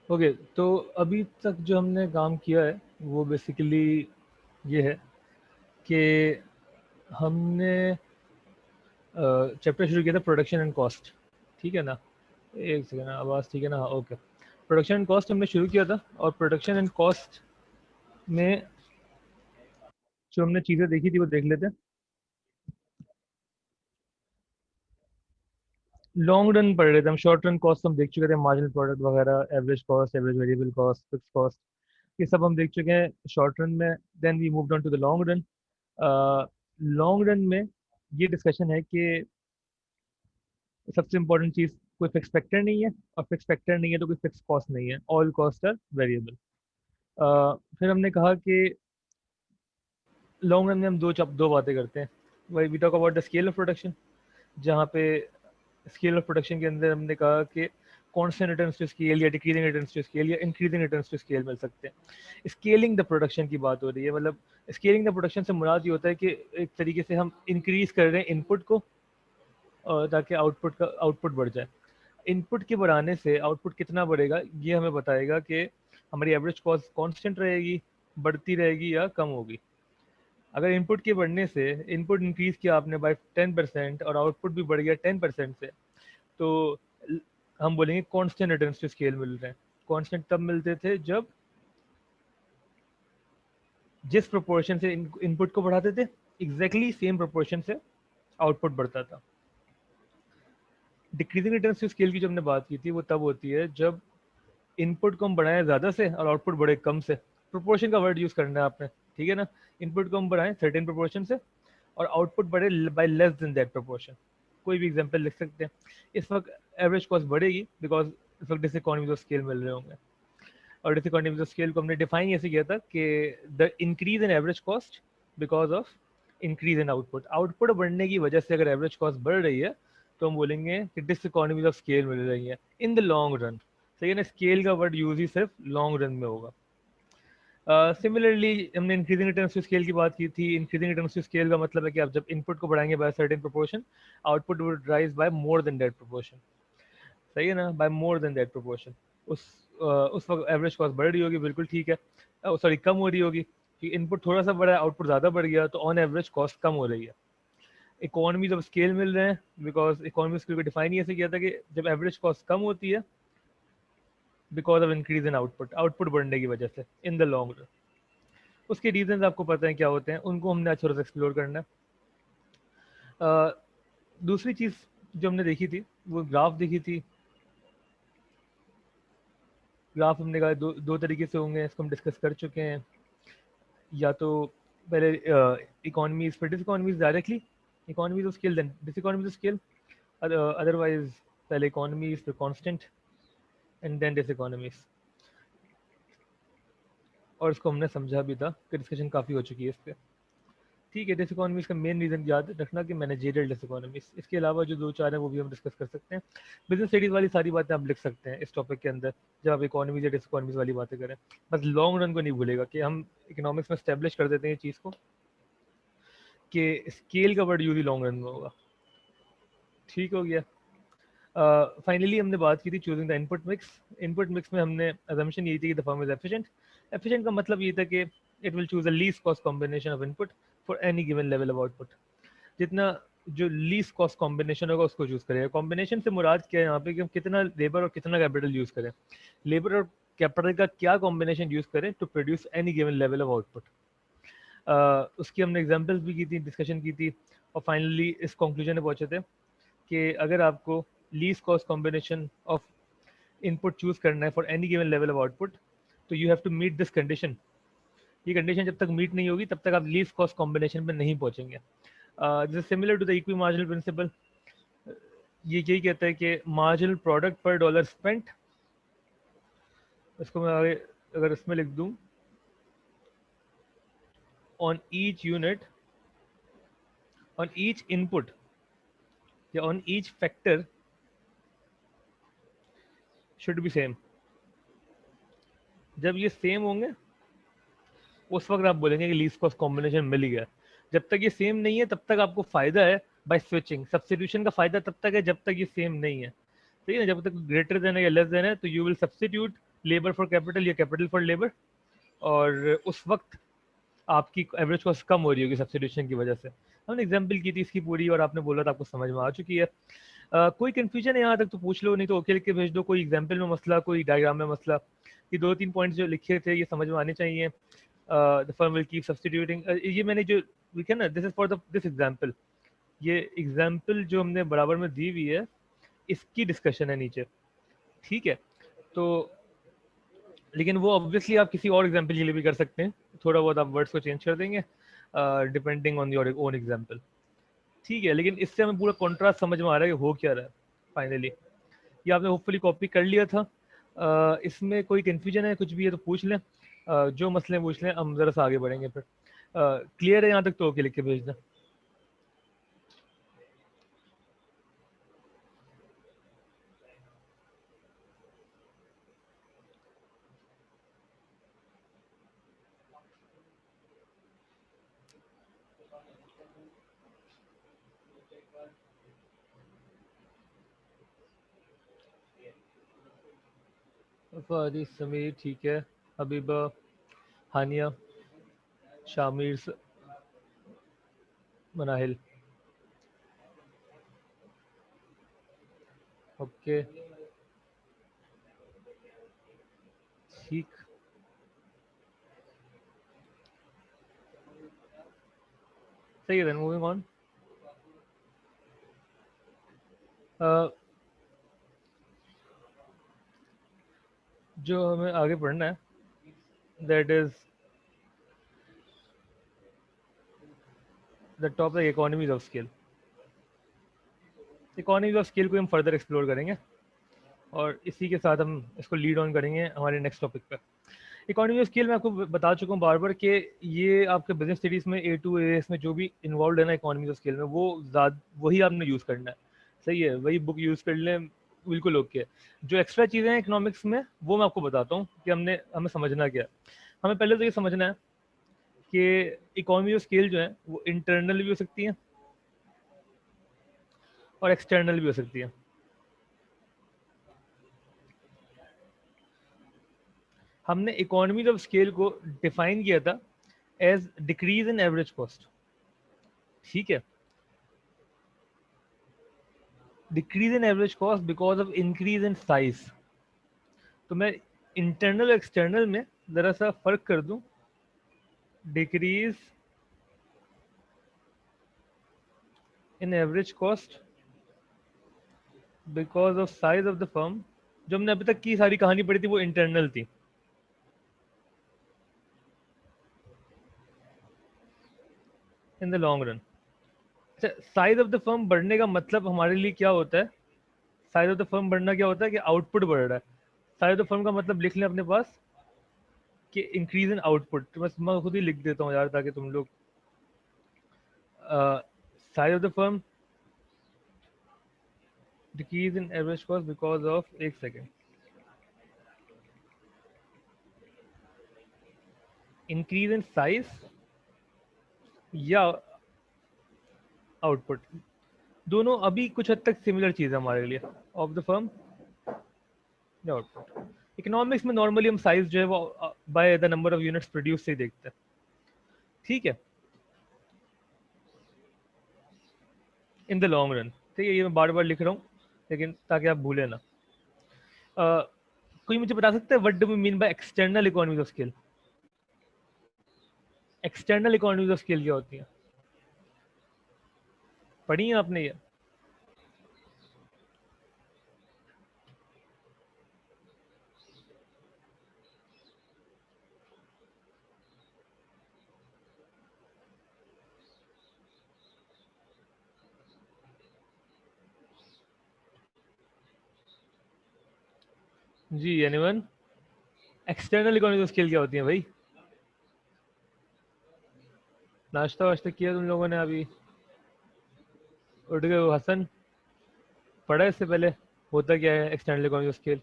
Okay, तो अभी तक जो हमने काम किया है वो बेसिकली ये है कि हमने चैप्टर शुरू किया था प्रोडक्शन एंड कॉस्ट। ठीक है ना? एक सेकेंड, आवाज़ ठीक है ना? हाँ, ओके। प्रोडक्शन एंड कॉस्ट हमने शुरू किया था, और प्रोडक्शन एंड कॉस्ट में जो हमने चीज़ें देखी थी वो देख लेते हैं। लॉन्ग रन पढ़ रहे थे हम, शॉर्ट रन कॉस्ट हम देख चुके थे, मार्जिनल प्रोडक्ट वगैरह, average cost, average variable cost, fix cost, ये सब हम देख चुके हैं शॉर्ट रन में। Then we moved on to the long run. Long run में ये डिस्कशन है कि सबसे इंपॉर्टेंट चीज़, कोई फिक्स फैक्टर नहीं है, और फिक्स फैक्टर नहीं है तो कोई फिक्स कॉस्ट नहीं है, ऑल कॉस्ट आर वेरिएबल। फिर हमने कहा कि लॉन्ग रन में हम दो बातें करते हैं। वही we talk about the scale of production, जहाँ पे स्केल ऑफ प्रोडक्शन के अंदर हमने कहा कि कॉन्स्टेंट रिटर्न्स टू स्केल या डिक्रीजिंग रिटर्न्स टू स्केल या इंक्रीजिंग रिटर्न्स टू स्केल मिल सकते हैं। स्केलिंग द प्रोडक्शन की बात हो रही है, मतलब स्केलिंग द प्रोडक्शन से मुराद ये होता है कि एक तरीके से हम इंक्रीज कर रहे हैं इनपुट को, ताकि आउटपुट बढ़ जाए। इनपुट के बढ़ाने से आउटपुट कितना बढ़ेगा ये हमें बताएगा कि हमारी एवरेज कॉस्ट कांस्टेंट रहेगी, बढ़ती रहेगी या कम होगी। अगर इनपुट के बढ़ने से, इनपुट इंक्रीज किया आपने बाय 10% और आउटपुट भी बढ़ गया 10% से, तो हम बोलेंगे कांस्टेंट रिटर्न्स टू स्केल मिल रहे हैं। कांस्टेंट तब मिलते थे जब जिस प्रोपोर्शन से इनपुट को बढ़ाते थे, एग्जैक्टली सेम प्रोपोर्शन से आउटपुट बढ़ता था। डिक्रीजिंग रिटर्न्स टू स्केल की जो हमने बात की थी वो तब होती है जब इनपुट को हम बढ़ाएं ज़्यादा से और आउटपुट बढ़े कम से। प्रोपोर्शन का वर्ड यूज़ करना है आपने, ठीक है ना? इनपुट को हम बढ़ाएं सर्टेन प्रोपोर्शन से और आउटपुट बढ़े by less than that proportion. कोई भी एग्जांपल लिख सकते हैं। इस वक्त एवरेज कॉस्ट बढ़ेगी बिकॉज इस वक्त डिसइकोनॉमीज ऑफ स्केल मिल रहे होंगे, और डिसइकोनॉमीज ऑफ स्केल को हमने डिफाइन ऐसे किया था कि the increase in average cost because of increase in output. Output बढ़ने की वजह से अगर एवरेज कॉस्ट बढ़ रही है तो हम बोलेंगे कि डिसइकोनॉमीज ऑफ स्केल मिल रही है इन द लॉन्ग रन। सही है ना? स्केल का वर्ड यूज ही सिर्फ लॉन्ग रन में होगा। सिमिलरली हमने इंक्रीजिंग रिटर्न्स टू स्केल की बात की थी। इंक्रीजिंग रिटर्न्स टू स्केल का मतलब है कि आप जब इनपुट को बढ़ाएंगे by certain proportion, output would rise by more than that proportion. सही है ना? By more than that proportion. उस उस वक्त एवरेज कॉस्ट बढ़ रही होगी, बिल्कुल ठीक है। सॉरी, कम हो रही होगी कि इनपुट थोड़ा सा बढ़ा है, आउटपुट ज़्यादा बढ़ गया, तो ऑन एवरेज कॉस्ट कम हो रही है। इकोनॉमीज ऑफ स्केल मिल रहे हैं बिकॉज इकोनॉमी स्केल को डिफाइन ही ऐसे किया था कि जब एवरेज कॉस्ट कम होती है because of increase in output, output बढ़ने की वजह से इन द लॉन्ग रन। उसके रीजन आपको पता है क्या होते हैं, उनको हमने आज थोड़ा सा एक्सप्लोर करना है। दूसरी चीज़ जो हमने देखी थी वो ग्राफ देखी थी। ग्राफ हमने कहा दो तरीके से होंगे, इसको हम डिस्कस कर चुके हैं। या तो पहले इकोनॉमीज फिर diseconomies directly, economies of scale then diseconomies of scale, otherwise पहले इकोनॉमीज फिर कांस्टेंट एंड देन डिसइकोनॉमीज। और इसको हमने समझा भी था कि डिस्कशन काफ़ी हो चुकी है इस पर। ठीक है, डिसइकोनॉमीज का मेन रीज़न याद रखना कि मैनेजरियल डिसइकोनॉमीज। इसके अलावा जो दो चार हैं वो भी हम डिस्कस कर सकते हैं। बिजनेस स्टडीज़ वाली सारी बातें आप लिख सकते हैं इस टॉपिक के अंदर जब आप इकोनॉमीज या डिसइकोनॉमीज वाली बातें करें। बस लॉन्ग रन को नहीं भूलेगा कि हम इकोनॉमिक्स में स्टैब्लिश कर देते हैं चीज़ को कि स्केल का वर्ड यूज ही लॉन्ग रन में होगा। ठीक हो गया? फाइनली हमने बात की थी choosing the input mix. Input mix में हमने अजम्पशन ये थी कि the firm is efficient. Efficient का मतलब ये था कि it will choose the least cost combination of input for any given level of output. जितना जो लीस्ट कॉस्ट कॉम्बिनेशन होगा उसको चूज करेगा। कॉम्बिनेशन से मुराद क्या है यहाँ पे कि हम कितना लेबर और कितना कैपिटल यूज करें, लेबर और कैपिटल का क्या कॉम्बिनेशन यूज करें to produce any given level of output. उसकी हमने एग्जांपल्स भी की थी, डिस्कशन की थी, और फाइनली इस कंक्लूजन में पहुंचे थे कि अगर आपको least cost combination of input choose करना है for any given level of output, तो you have to meet this condition. ये कंडीशन जब तक मीट नहीं होगी तब तक आप लीस्ट कॉस्ट कॉम्बिनेशन में नहीं पहुंचेंगे। This is similar to the equi marginal principle. ये यही कहता है कि marginal product per dollar spent, इसको मैं आगे अगर इसमें लिख दूं, on each unit, on each input या on each factor should be same. जब ये सेम होंगे उस वक्त आप बोलेंगे कि लीस्ट कॉस्ट कॉम्बिनेशन मिल गया। जब तक ये सेम नहीं है तब तक आपको फायदा है बाय स्विचिंग। सब्स्टिट्यूशन का फायदा तब तक है जब तक ये सेम नहीं है। ठीक है ना? जब तक ग्रेटर देन है या लेस देन है तो you will substitute labour for capital या कैपिटल फॉर लेबर, और उस वक्त आपकी एवरेज कॉस्ट कम हो रही होगी सब्स्टिट्यूशन की वजह से। हमने एग्जांपल की थी इसकी पूरी और आपने बोला था आपको समझ में आ चुकी है। कोई कंफ्यूजन है यहाँ तक तो पूछ लो, नहीं तो ओके लिख के भेज दो। कोई एग्जांपल में मसला, कोई डायग्राम में मसला। ये 2-3 पॉइंट्स जो लिखे थे ये समझ में आने चाहिए। The firm will keep substituting, ये मैंने जो लिखा ना, this is for the this example, ये एग्जांपल जो हमने बराबर में दी हुई है इसकी डिस्कशन है नीचे, ठीक है। तो लेकिन वो ऑब्वियसली आप किसी और एग्जांपल के लिए भी कर सकते हैं, थोड़ा बहुत आप वर्ड्स को चेंज कर देंगे depending on your own example, ठीक है। लेकिन इससे हमें पूरा कॉन्ट्रास्ट समझ में आ रहा है कि हो क्या रहा है फाइनली। ये आपने होपफुली कॉपी कर लिया था। इसमें कोई कन्फ्यूजन है कुछ भी है तो पूछ लें, जो मसले पूछ लें, हम ज़रा सा आगे बढ़ेंगे फिर। क्लियर है यहाँ तक तो ओके लिख के भेज दें। फारिस, समीर, ठीक है। हबीबा, हानिया, शामिर, मनाहिल, ओके, ठीक, सही है। Moving on. जो हमें आगे पढ़ना है that is the topic economies of scale. Economies of scale को हम फर्दर एक्सप्लोर करेंगे और इसी के साथ हम इसको लीड ऑन करेंगे हमारे नेक्स्ट टॉपिक पर। इकोनॉमी ऑफ स्केल मैं आपको बता चुका हूँ बार बार कि ये आपके बिजनेस स्टडीज़ में A2 AS में जो भी इन्वॉल्व है ना इकोनॉमी ऑफ स्केल में, वो वही आपने यूज़ करना है, सही है। वही बुक यूज़ कर लें, बिल्कुल ओके। जो एक्स्ट्रा चीज़ें हैं इकोनॉमिक्स में वो मैं आपको बताता हूँ कि हमें समझना क्या है। हमें पहले तो ये समझना है कि इकोनॉमी ऑफ स्केल जो है वो इंटरनल भी हो सकती है और एक्सटर्नल भी हो सकती है। हमने इकोनॉमीज ऑफ स्केल को डिफाइन किया था as decrease in average cost, ठीक है। Decrease in average cost because of increase in size. तो मैं इंटरनल एक्सटर्नल में जरा सा फर्क कर दूं। Decrease in average cost because of size of the firm. जो हमने अभी तक की सारी कहानी पढ़ी थी वो इंटरनल थी। इन द लॉन्ग रन, अच्छा, साइज ऑफ द फर्म बढ़ने का मतलब हमारे लिए क्या होता है? साइज ऑफ द फर्म बढ़ना क्या होता है कि आउटपुट बढ़ रहा है। साइज ऑफ द फर्म का मतलब लिख लें अपने पास कि इंक्रीज इन आउटपुट। तो बस मैं खुद ही लिख देता हूँ यार ताकि तुम लोग, size of the firm decrease in average cost because of, एक सेकेंड, इंक्रीज इन साइज या आउटपुट। दोनों अभी कुछ हद तक सिमिलर चीज़ है हमारे लिए, ऑफ द फर्म या आउटपुट। इकोनॉमिक्स में नॉर्मली हम साइज जो है वो by the number of units produce से ही देखते हैं, ठीक है, इन द लॉन्ग रन। ठीक है, ये मैं बार बार लिख रहा हूँ लेकिन ताकि आप भूलें ना। कोई मुझे बता सकता है what do we mean by external economies of scale? External economies of scale क्या होती है? पढ़ी है आपने ये? जी, anyone? External economies of scale क्या होती है भाई? नाश्ता वाश्ता किया तुम लोगों ने? अभी उठ गए हो? हसन पढ़ा है इससे पहले होता क्या है external economies of scale?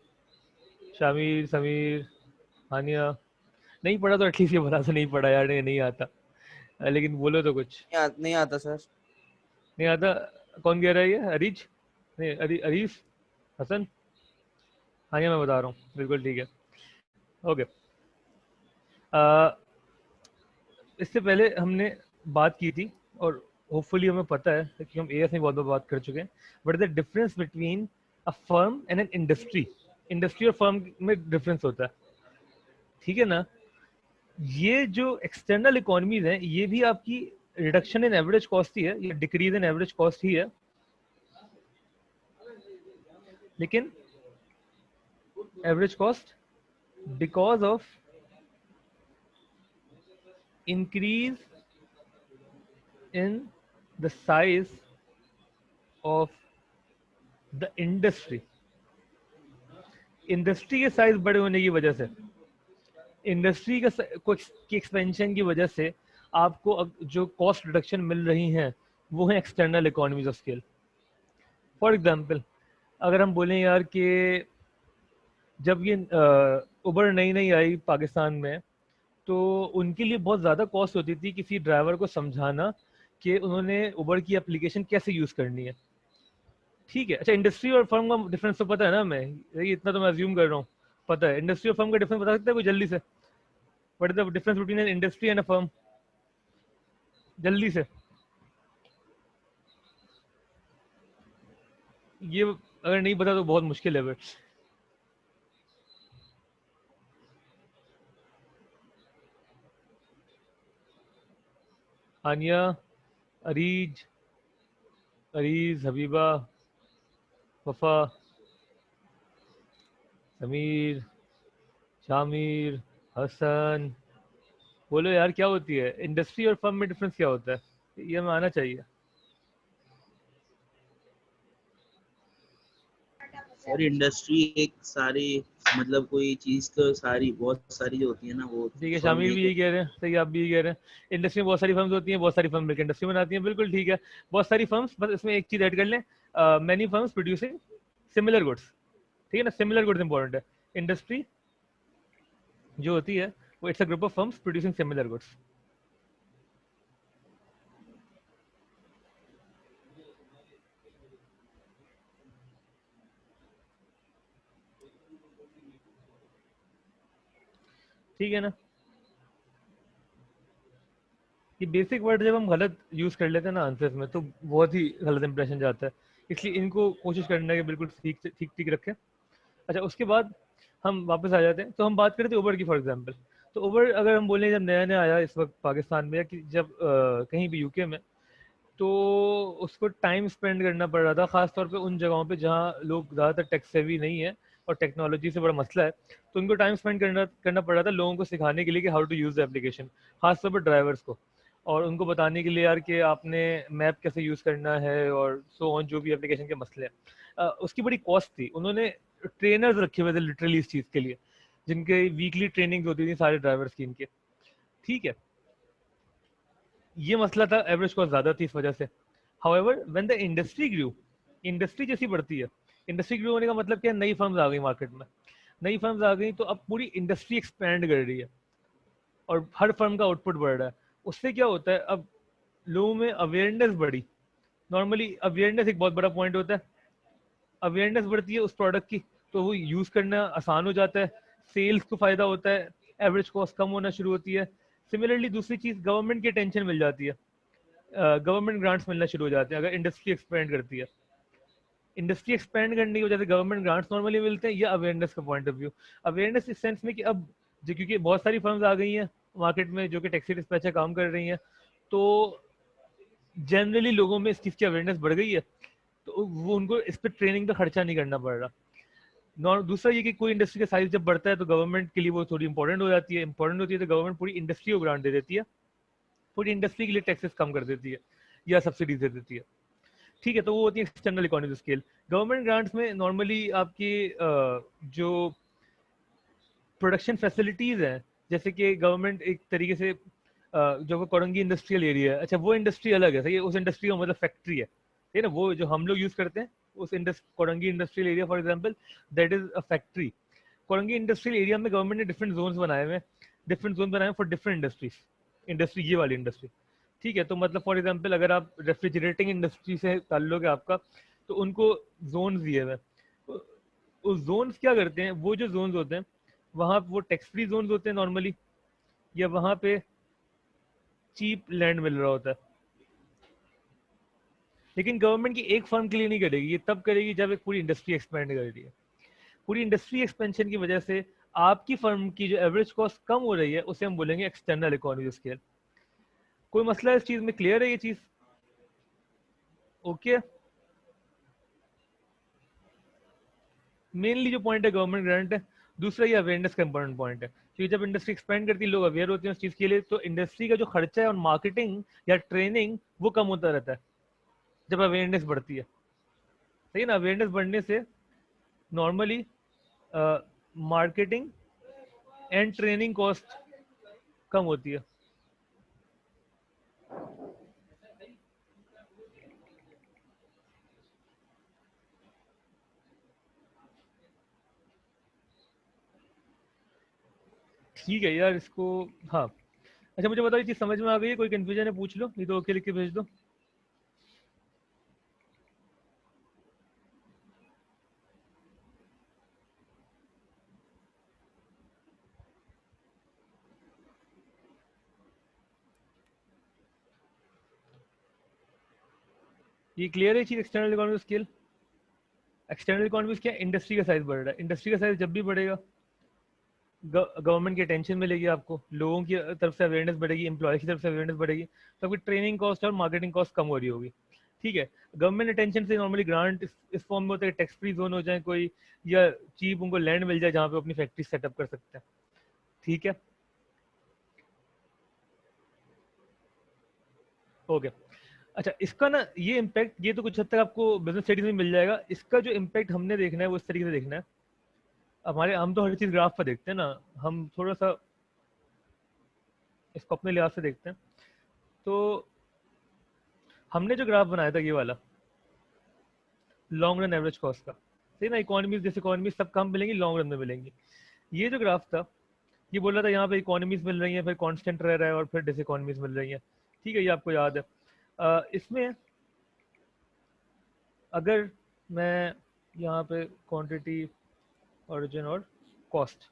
Shamir, Sameer, Haniya, नहीं पढ़ा तो एटलीस्ट ये बता तो नहीं पढ़ा यार, नहीं आता। लेकिन बोलो तो कुछ। नहीं आता सर। नहीं आता? कौन कह रहा है ये? अरीज? नहीं, अरीज, हसन, हानिया मैं बता रहा हूँ, बिल्कुल ठीक है। ओके, इससे पहले हमने बात की थी और होपफुली हमें पता है कि हम एएस में बहुत बार बात कर चुके हैं, but the difference between a firm and an industry, industry और फर्म में डिफरेंस होता है, ठीक है ना। ये जो एक्सटर्नल इकोनॉमीज हैं ये भी आपकी रिडक्शन इन एवरेज कॉस्ट ही है, ये डिक्रीज इन एवरेज कॉस्ट ही है, लेकिन average cost because of increase in the size of the industry, industry के साइज बड़े होने की वजह से, इंडस्ट्री का की एक्सपेंशन की वजह से आपको जो कॉस्ट रिडक्शन मिल रही हैं वो है external economies of scale. For example अगर हम बोलें यार कि जब ये उबर नई नई आई पाकिस्तान में, तो उनके लिए बहुत ज़्यादा कॉस्ट होती थी किसी ड्राइवर को समझाना कि उन्होंने उबर की एप्लीकेशन कैसे यूज़ करनी है, ठीक है। अच्छा, इंडस्ट्री और फर्म का डिफरेंस तो पता है ना, मैं ये इतना तो मैं अज्यूम कर रहा हूँ पता है। इंडस्ट्री और फर्म का डिफरेंस बता सकता है कोई जल्दी से? What is the difference between an industry and a firm, जल्दी से? ये अगर नहीं पता तो बहुत मुश्किल है फिर। आनिया, अरीज, अरीज, हबीबा, वफा, समीर, शामिर, हसन, बोलो यार क्या होती है इंडस्ट्री और फर्म में डिफरेंस, क्या होता है, ये हमें आना चाहिए। और इंडस्ट्री एक सारी, मतलब कोई चीज तो सारी बहुत सारी जो होती है ना वो ठीक है, फर्म शामिर एक भी यही कह रहे हैं, सही आप भी यही कह रहे हैं, इंडस्ट्री में बहुत सारी फर्म्स होती हैं, बहुत सारी फर्म मिलकर इंडस्ट्री बनाती हैं, बिल्कुल ठीक है। बहुत सारी फर्म्स, बस इसमें एक चीज ऐड कर लें, many firms producing similar goods, ठीक है ना, सिमिलर गुड्स इंपॉर्टेंट है। इंडस्ट्री जो होती है वो it's a group of firms producing similar goods. ठीक है ना, ये बेसिक वर्ड जब हम गलत यूज कर लेते हैं ना आंसर्स में तो बहुत ही गलत इंप्रेशन जाता है, इसलिए इनको कोशिश करने के बिल्कुल ठीक ठीक ठीक रखें। अच्छा, उसके बाद हम वापस आ जाते हैं, तो हम बात करते हैं उबर की फॉर एग्जांपल। तो उबर अगर हम बोलें जब नया नया आया इस वक्त पाकिस्तान में, या कि जब कहीं भी यूके में, तो उसको टाइम स्पेंड करना पड़ रहा था, खासतौर पे उन जगहों पे जहाँ लोग ज़्यादातर टेक सेवी नहीं है और टेक्नोलॉजी से बड़ा मसला है, तो उनको टाइम स्पेंड करना करना पड़ रहा था लोगों को सिखाने के लिए कि how to use the application, खासतौर पर ड्राइवर्स को, और उनको बताने के लिए यार कि आपने मैप कैसे यूज़ करना है और सो ऑन, जो भी एप्लीकेशन के मसले हैं। उसकी बड़ी कॉस्ट थी, उन्होंने ट्रेनर्स रखे हुए थे लिटरली इस चीज़ के लिए, जिनके वीकली ट्रेनिंग होती थी सारे ड्राइवर्स की इनके, ठीक है। ये मसला था, एवरेज कॉस्ट ज़्यादा थी इस वजह से। However when the industry grew, industry जैसी बढ़ती है, इंडस्ट्री ग्रू होने का मतलब क्या है, नई फर्म्स आ गई मार्केट में, नई फर्म्स आ गई तो अब पूरी इंडस्ट्री एक्सपैंड कर रही है और हर फर्म का आउटपुट बढ़ रहा है। उससे क्या होता है, अब लोगों में अवेयरनेस बढ़ी, नॉर्मली अवेयरनेस एक बहुत बड़ा पॉइंट होता है, अवेयरनेस बढ़ती है उस प्रोडक्ट की तो वो यूज़ करना आसान हो जाता है, सेल्स को फ़ायदा होता है, एवरेज कॉस्ट कम होना शुरू होती है। सिमिलरली दूसरी चीज़, गवर्नमेंट की अटेंशन मिल जाती है, गवर्नमेंट ग्रांट्स मिलना शुरू हो जाते हैं अगर इंडस्ट्री एक्सपेंड करती है। इंडस्ट्री एक्सपेंड करने की वजह से गवर्नमेंट ग्रांट्स नॉर्मली मिलते हैं, या अवेयरनेस का पॉइंट ऑफ व्यू, अवेयरनेस इस सेंस में कि अब जो, क्योंकि बहुत सारी फर्म्स आ गई हैं मार्केट में जो कि टैक्सी डिस्पैचर काम कर रही हैं, तो जनरली लोगों में इस चीज़ की अवेयरनेस बढ़ गई है, तो वो उनको इस पर ट्रेनिंग का खर्चा नहीं करना पड़ रहा। दूसरा ये कि कोई इंडस्ट्री का साइज जब बढ़ता है तो गवर्नमेंट के लिए वो थोड़ी इंपॉर्टेंट हो जाती है, इंपॉर्टेंट होती है तो गवर्नमेंट पूरी इंडस्ट्री को ग्रांट दे देती है, पूरी इंडस्ट्री के लिए टैक्सेस कम कर देती है या सब्सिडीज दे देती है, ठीक है। तो वो होती है external economy scale. Government grants में नॉर्मली आपकी जो प्रोडक्शन फैसिलिटीज हैं, जैसे कि गवर्नमेंट एक तरीके से जो कोरंगी इंडस्ट्रियल एरिया है, अच्छा वो इंडस्ट्री अलग है, सही है, उस इंडस्ट्री का मतलब फैक्ट्री है, ठीक है ना, वो जो हम लोग यूज करते हैं उस Korangi industrial area for example, that is a factory. Korangi industrial area में गवर्नमेंट ने डिफरेंट जोन्स बनाए हुए हैं, डिफरेंट जोन बनाए फॉर डिफरेंट इंडस्ट्रीज, इंडस्ट्री ये वाली इंडस्ट्री, ठीक है। तो मतलब फॉर एग्जांपल अगर आप रेफ्रिजरेटिंग इंडस्ट्री से ताल्लुक है आपका, तो उनको जोन्स दिए हुए हैं, उस जोन्स क्या करते हैं, वो जो जोन्स होते हैं वहाँ वो टैक्स फ्री जोन होते हैं नॉर्मली, या वहाँ पे चीप लैंड मिल रहा होता है। लेकिन गवर्नमेंट की एक फर्म के लिए नहीं करेगी, ये तब करेगी जब एक पूरी इंडस्ट्री एक्सपेंड कर रही है। पूरी इंडस्ट्री एक्सपेंशन की वजह से आपकी फर्म की जो एवरेज कॉस्ट कम हो रही है उसे हम बोलेंगे एक्सटर्नल इकोनॉमी स्केल। कोई मसला इस चीज में? क्लियर है ये चीज? ओके। मेनली जो पॉइंट है गवर्नमेंट ग्रांट है। दूसरा ये अवेयरनेस का इंपॉर्टेंट पॉइंट है, क्योंकि जब इंडस्ट्री एक्सपेंड करती है लोग अवेयर होते हैं उस चीज के लिए, तो इंडस्ट्री का जो खर्चा है और मार्केटिंग या ट्रेनिंग वो कम होता रहता है जब अवेयरनेस बढ़ती है। सही है ना? अवेयरनेस बढ़ने से normally marketing and training cost कम होती है। ठीक है यार इसको। हाँ, अच्छा मुझे बताओ ये चीज समझ में आ गई है? कोई कंफ्यूजन है पूछ लो, नहीं तो ओके लिख के भेज दो। ये क्लियर है चीज? External economy scale, external economy क्या? इंडस्ट्री का साइज बढ़ रहा है। इंडस्ट्री का साइज जब भी बढ़ेगा गवर्नमेंट की अटेंशन मिलेगी, आपको लोगों की तरफ से अवेयरनेस बढ़ेगी, एम्प्लॉय की तरफ से अवेयरनेस बढ़ेगी, तो आपकी ट्रेनिंग कॉस्ट और मार्केटिंग कॉस्ट कम हो रही होगी। ठीक है। गवर्नमेंट अटेंशन से नॉर्मली ग्रांट इस फॉर्म में होता है, टैक्स फ्री जोन हो जाए कोई, या चीप उनको लैंड मिल जाए जहाँ पे अपनी फैक्ट्री सेटअप कर सकते हैं। ठीक है, ओके। अच्छा इसका ना ये इम्पैक्ट, ये तो कुछ हद तक आपको बिजनेस स्टडीज में मिल जाएगा। इसका जो इम्पैक्ट हमने देखना है वो इस तरीके से देखना है। हमारे हम तो हर चीज ग्राफ पर देखते हैं ना, हम थोड़ा सा इसको अपने लिहाज से देखते हैं। तो हमने जो ग्राफ बनाया था ये वाला, लॉन्ग रन एवरेज कॉस्ट का, सही ना? इकोनॉमीज जैसे इकोनॉमीज सब कम मिलेंगी, लॉन्ग रन में मिलेंगी। ये जो ग्राफ था ये बोल रहा था यहाँ पे इकोनॉमीज मिल रही हैं, फिर कांस्टेंट रह रहा है, और फिर डिस इकोनॉमीज मिल रही हैं। ठीक है, ये आपको याद है। इसमें अगर मैं यहाँ पे क्वांटिटी, ओरिजिन और कॉस्ट,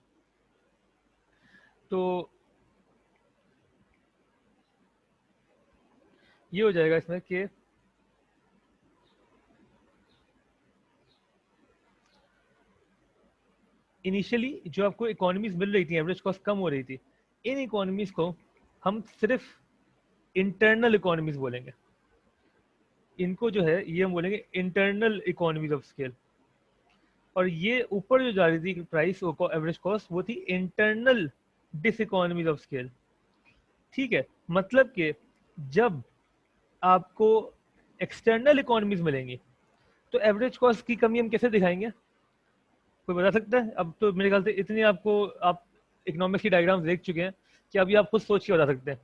तो ये हो जाएगा इसमें कि इनिशियली जो आपको इकोनॉमीज मिल रही थी, एवरेज कॉस्ट कम हो रही थी, इन इकोनॉमीज को हम सिर्फ इंटरनल इकोनॉमीज बोलेंगे। इनको जो है ये हम बोलेंगे इंटरनल इकोनॉमीज ऑफ स्केल। और ये ऊपर जो जा रही थी प्राइस एवरेज कॉस्ट, वो थी internal diseconomies of scale. ठीक है, मतलब कि जब आपको एक्सटर्नल इकोनॉमीज मिलेंगी तो एवरेज कॉस्ट की कमी हम कैसे दिखाएंगे? कोई बता सकता है? अब तो मेरे ख्याल से इतनी आपको, आप इकोनॉमिक्स की डायग्राम्स देख चुके हैं कि अभी आप खुद सोच के बता सकते हैं।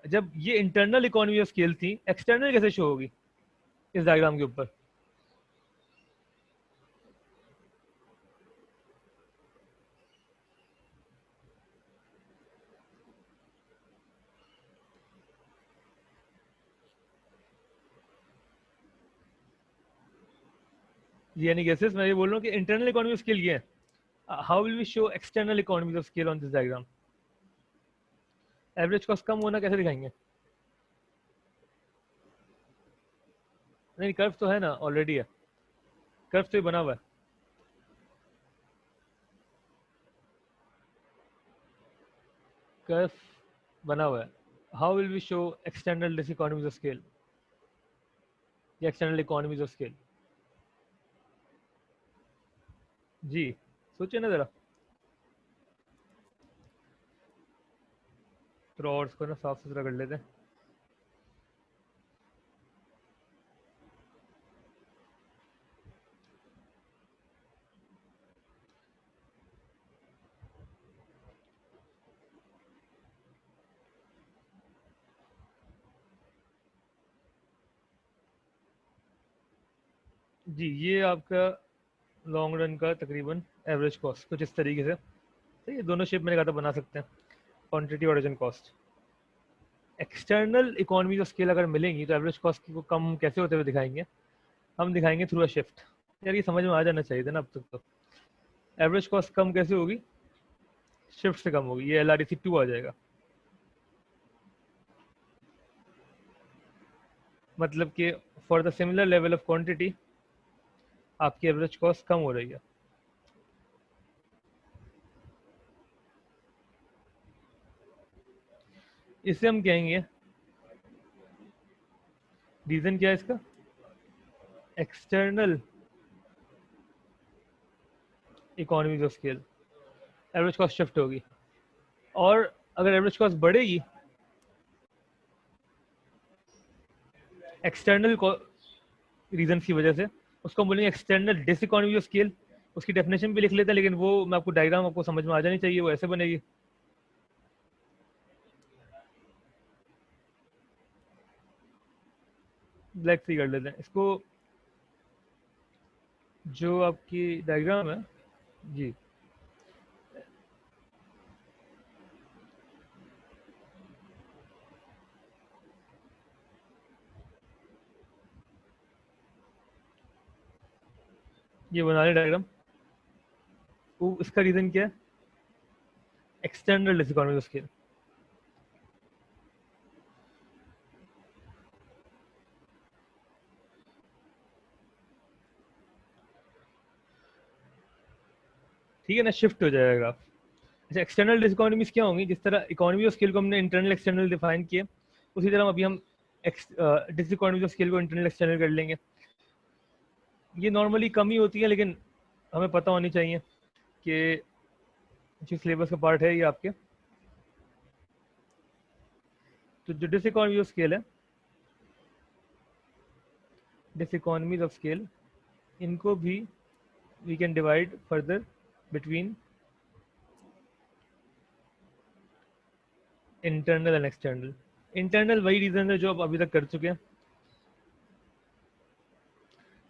जब ये इंटरनल इकोनॉमी ऑफ स्केल थी, एक्सटर्नल कैसे शो होगी इस डायग्राम के ऊपर? यानी गेसेस मैं ये बोल रहा हूँ कि इंटरनल इकोनॉमी ऑफ स्केल ये है। How will we show external economy of scale on this diagram? Average cost कम होना कैसे दिखाएंगे? नहीं, कर्व तो है ना, ऑलरेडी है, कर्व तो ये बना हुआ है। कर्व बना हुआ है। How will we show external diseconomies of scale या एक्सटर्नल इकोनॉमीज ऑफ स्केल? जी, सोचिए ना जरा, थोड़ा और इसको ना साफ सुथरा कर लेते हैं। जी, ये आपका लॉन्ग रन का तकरीबन एवरेज कॉस्ट कुछ इस तरीके से। तो ये दोनों शेप मैंने कहा था बना सकते हैं, quantity origin cost. External economies of scale अगर मिलेंगी तो एवरेज कॉस्ट को कम कैसे होते हुए दिखाएंगे? हम दिखाएंगे थ्रू अ शिफ्ट। यार ये समझ में आ जाना चाहिए था ना अब तक तो। एवरेज कॉस्ट कम कैसे होगी? शिफ्ट से कम होगी, ये LREC2 आ जाएगा। मतलब कि for the similar level of quantity आपकी एवरेज कॉस्ट कम हो रही है। इसे हम कहेंगे, रीजन क्या है इसका, external economies of scale, average cost shift होगी। और अगर एवरेज कॉस्ट बढ़ेगी एक्सटर्नल रीजन की वजह से, उसको हम बोलेंगे एक्सटर्नल डिसइकोनॉमी ऑफ स्केल। उसकी डेफिनेशन भी लिख लेते हैं, लेकिन वो मैं आपको डायग्राम आपको समझ में आ जानी चाहिए, वो ऐसे बनेगी। ब्लैक सी कर लेते हैं इसको, जो आपकी डायग्राम है जी। ये बना लें डायग्राम। वो इसका रीजन क्या है, एक्सटर्नल डिसइकोनॉमी ऑफ स्केल। ठीक है ना, शिफ्ट हो जाएगा। अच्छा, एक्सटर्नल डिसइकोनॉमीज क्या होंगी, जिस तरह इकोनॉमी ऑफ स्केल को हमने इंटरनल एक्सटर्नल डिफाइन किए, उसी तरह अभी हम डिसइकोनॉमी ऑफ स्केल को इंटरनल एक्सटर्नल कर लेंगे। ये नॉर्मली कम ही होती है, लेकिन हमें पता होनी चाहिए कि जो सिलेबस का पार्ट है ये आपके। तो जो डिसइकोनॉमी ऑफ स्केल है, डिसइकोनॉमीज ऑफ स्केल, इनको भी we can divide further between internal and external. Internal वही रीजन है जो आप अभी तक कर चुके हैं,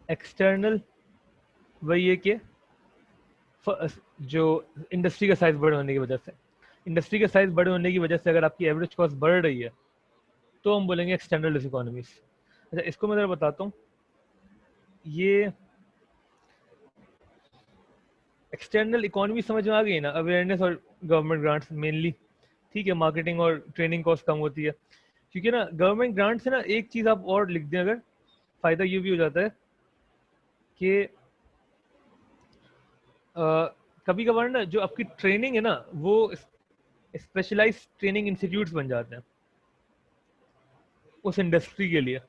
एक्सटर्नल वही है कि जो इंडस्ट्री का साइज बड़े होने की वजह से, इंडस्ट्री का साइज बड़े होने की वजह से अगर आपकी एवरेज कॉस्ट बढ़ रही है तो हम बोलेंगे एक्सटर्नल डिसइकोनॉमीज। अच्छा, इसको मैं जरा बताता हूँ। ये एक्सटर्नल इकोनॉमी समझ में आ गई ना, अवेयरनेस और गवर्नमेंट ग्रांट्स मेनली। ठीक है, मार्केटिंग और ट्रेनिंग कॉस्ट कम होती है, क्योंकि ना गवर्नमेंट ग्रांट से ना एक चीज़ आप और लिख दें अगर, फ़ायदा ये भी हो जाता है कि कभी कभार ना जो आपकी ट्रेनिंग है ना, वो स्पेशलाइज ट्रेनिंग इंस्टीट्यूट्स बन जाते हैं उस इंडस्ट्री के लिए।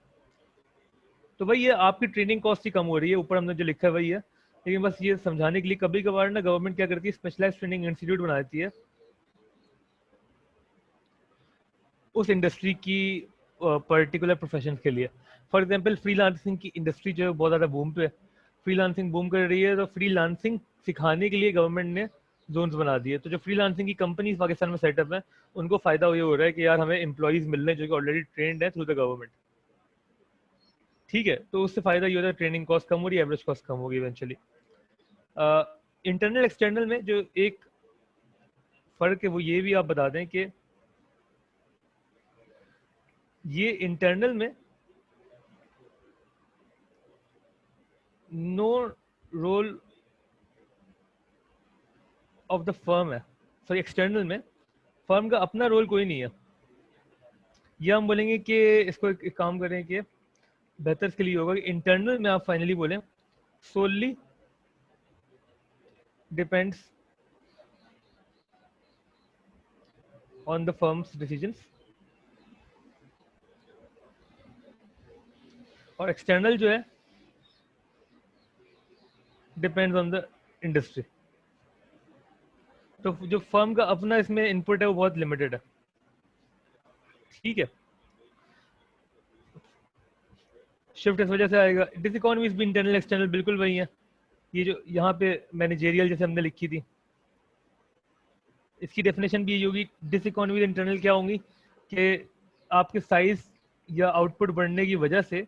तो भाई ये आपकी ट्रेनिंग कॉस्ट ही कम हो रही है, ऊपर हमने जो लिखा है वही है। लेकिन बस ये समझाने के लिए कभी कभार ना गवर्नमेंट क्या करती है, स्पेशलाइज ट्रेनिंग इंस्टीट्यूट बना देती है उस इंडस्ट्री की पर्टिकुलर प्रोफेशन के लिए। फॉर एग्जाम्पल फ्रीलांसिंग की इंडस्ट्री जो है बहुत ज़्यादा बूम पे है, फ्रीलांसिंग बूम कर रही है, तो फ्रीलांसिंग सिखाने के लिए गवर्नमेंट ने जोन्स बना दिए। तो जो फ्रीलांसिंग की कंपनीज पाकिस्तान में सेटअप है, उनको फ़ायदा ये हो रहा है कि यार हमें एम्प्लॉयज़ मिल रहे हैं जो कि ऑलरेडी ट्रेंड है थ्रू द गवर्नमेंट। ठीक है, तो उससे फ़ायदा ये होता है, ट्रेनिंग कॉस्ट कम हो रही है, एवरेज कॉस्ट कम होगी इवेंचुअली। इंटरनल एक्सटर्नल में जो एक फ़र्क है वो ये भी आप बता दें कि ये इंटरनल में no role of the firm है, सॉरी एक्सटर्नल में फर्म का अपना रोल कोई नहीं है। ये हम बोलेंगे कि इसको एक काम करें कि बेहतर इसके लिए होगा कि इंटरनल में आप फाइनली बोलें solely depends on the firms decisions, और एक्सटर्नल जो है डिपेंड्स ऑन द इंडस्ट्री। तो जो फर्म का अपना इसमें इनपुट है वो बहुत लिमिटेड है। ठीक है, शिफ्ट इस वजह से आएगा। डिसइकोनॉमीज भी इंटरनल एक्सटर्नल बिल्कुल वही है। ये जो यहाँ पे मैनेजेरियल जैसे हमने लिखी थी, इसकी डेफिनेशन भी यही होगी। डिसइकोनॉमीज इंटरनल क्या होंगी कि आपके साइज या आउटपुट बढ़ने की वजह से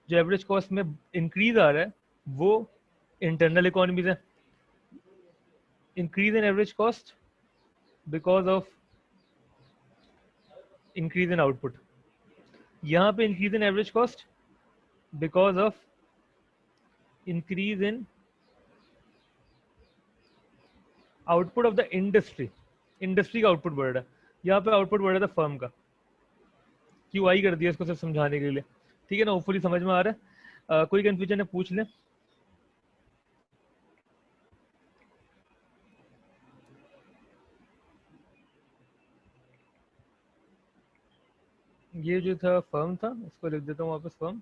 जो एवरेज कॉस्ट में इंक्रीज आ रहा है वो इंटरनल इकोनॉमीज है। Increase in average cost because of increase in output. यहाँ पे increase in average cost because of increase in output of the industry. Industry का आउटपुट बढ़ रहा है, यहाँ पे आउटपुट बढ़ रहा था फर्म का, क्यू आई कर दिया इसको सिर्फ समझाने के लिए। ठीक है ना, होपफुली समझ में आ रहा है। कोई कंफ्यूजन है पूछ लें। ये जो था फर्म था, इसको लिख देता हूँ वापस फर्म,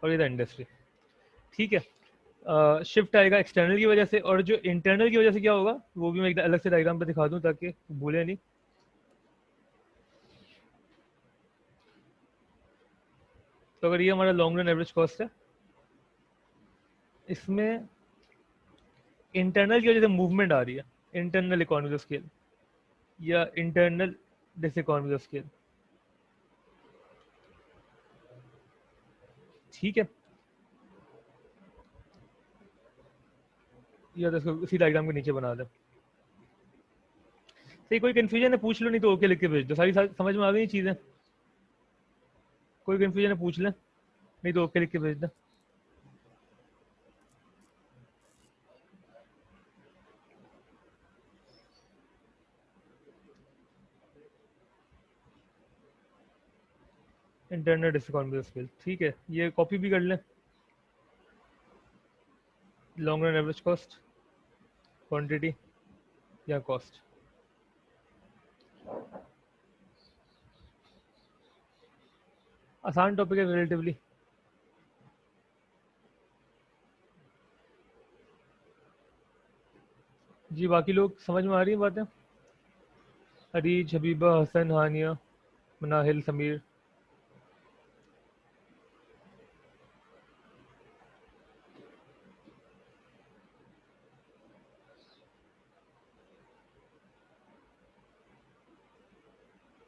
और ये था इंडस्ट्री। ठीक है, शिफ्ट आएगा एक्सटर्नल की वजह से, और जो इंटरनल की वजह से क्या होगा वो भी मैं एक अलग से डायग्राम पे दिखा दूं ताकि भूले नहीं। तो अगर ये हमारा लॉन्ग रन एवरेज कॉस्ट है, इसमें इंटरनल की वजह से मूवमेंट आ रही है, इंटरनल इकोनॉमी ऑफ स्केल या इंटरनल डिसइकोनॉमी ऑफ स्केल। ठीक है, या तो इसको उसी डायग्राम के नीचे बना दे। सही, कोई कंफ्यूजन है पूछ लो, नहीं तो ओके लिख के भेज दो। सारी समझ में आ गई चीजें? कोई कंफ्यूजन है पूछ ले, नहीं तो ओके लिख के भेज दे। इंटरनल डिसइकोनॉमी ऑफ स्केल, ठीक है, ये कॉपी भी कर लें। Long run average cost, quantity या कॉस्ट। आसान टॉपिक है रिलेटिवली। जी बाकी लोग समझ में आ रही है बातें? अरीज, हबीबा, हसन, हानिया, मनाहिल, समीर।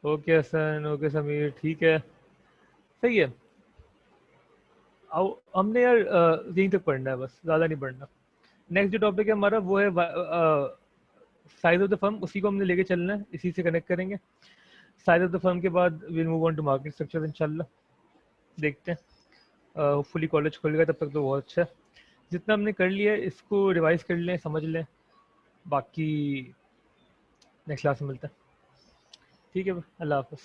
ओके हसन, ओके समीर, ठीक है, सही है। आओ, हमने यार यहीं तक पढ़ना है बस, ज़्यादा नहीं पढ़ना। नेक्स्ट जो टॉपिक है हमारा वो है साइज ऑफ द फर्म, उसी को हमने लेके चलना है, इसी से कनेक्ट करेंगे। साइज ऑफ द फर्म के बाद will move on to market structure इंशाल्लाह, देखते हैं। होपफुली कॉलेज खुलेगा तब तक तो बहुत अच्छा है। जितना हमने कर लिया है इसको रिवाइज कर लें, समझ लें, बाकी नेक्स्ट क्लास में मिलते हैं। ठीक है, अल्लाह हाफ़िज़।